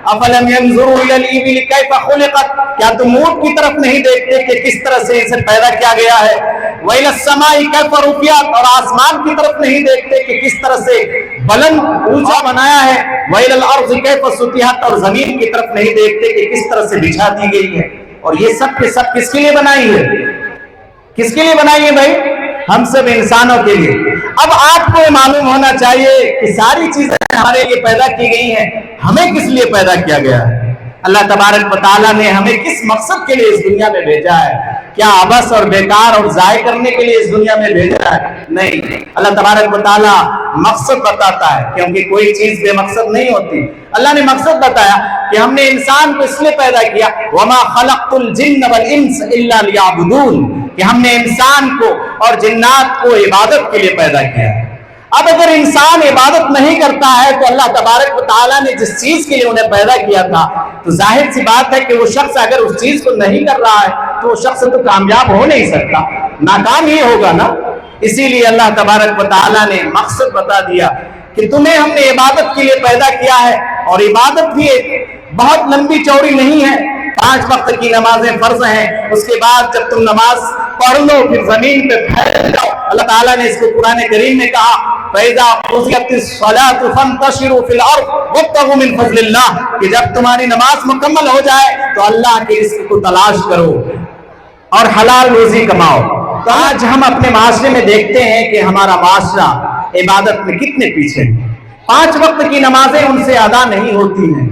अफलम यंजुरू इलल evil Kaif खुलिकत, क्या तुम ऊंट की तरफ नहीं देखते कि किस तरह से इसे पैदा किया गया है। व इलस समाई कैफ रुफियत, और आसमान की तरफ नहीं देखते कि किस तरह से बुलंद ऊंचा बनाया है। व इलल अर्ज़ कैफ सुतिहत, और जमीन की तरफ नहीं देखते कि किस तरह से बिछा दी गई है। और ये सब के सब किसके लिए बनाई है? किसके लिए बनाई है भाई? हम सब इंसानों के लिए। अब आपको ये मालूम होना चाहिए कि सारी चीजें हमारे लिए पैदा की गई हैं, हमें किस लिए पैदा किया गया है? अल्लाह तबारक व तआला ने हमें किस मकसद के लिए इस दुनिया में भेजा है? क्या अबस और बेकार और जाय करने के लिए इस दुनिया में भेजा है? नहीं, अल्लाह तबारक व तआला मकसद बताता है, क्योंकि कोई चीज बेमकसद नहीं होती। अल्लाह ने मकसद बताया कि हमने इंसान को इसलिए पैदा किया, वमा खलक़तुल जिन्न वल इंस इल्ला लियअबुदून, कि हमने इंसान को और जिन्नात को इबादत के लिए पैदा किया। अब अगर इंसान इबादत नहीं करता है तो अल्लाह तबारक व तआला ने जिस चीज के लिए उन्हें पैदा किया था, तो जाहिर सी बात है कि वो शख्स अगर उस चीज को नहीं कर रहा है तो वो शख्स तो कामयाब हो नहीं सकता, नाकाम ही होगा ना। इसीलिए अल्लाह तबारक व तआला ने मकसद बता दिया कि तुम्हें हमने इबादत के लिए पैदा किया है, और इबादत भी बहुत लंबी चौड़ी नहीं है। 5 वक्त की नमाजें फर्ज हैं, उसके बाद जब तुम नमाज पढ़ लो फिर जमीन पे फैल जाओ। अल्लाह ताला ने इसको कुरान करीम में कहा, फैज़ा क़ुज़ियतिस सलातु फंतशिरू फिल अर्ज़ वब्तगू मिन फ़ज़लिल्लाह, कि जब तुम्हारी नमाज मुकम्मल हो जाए तो अल्लाह के रिज़्क़ को तलाश करो और हलाल रोजी कमाओ। तो आज हम अपने माशरे में देखते हैं कि हमारा माशरा इबादत में कितने पीछे है। 5 वक्त की नमाजें उनसे अदा नहीं होती हैं।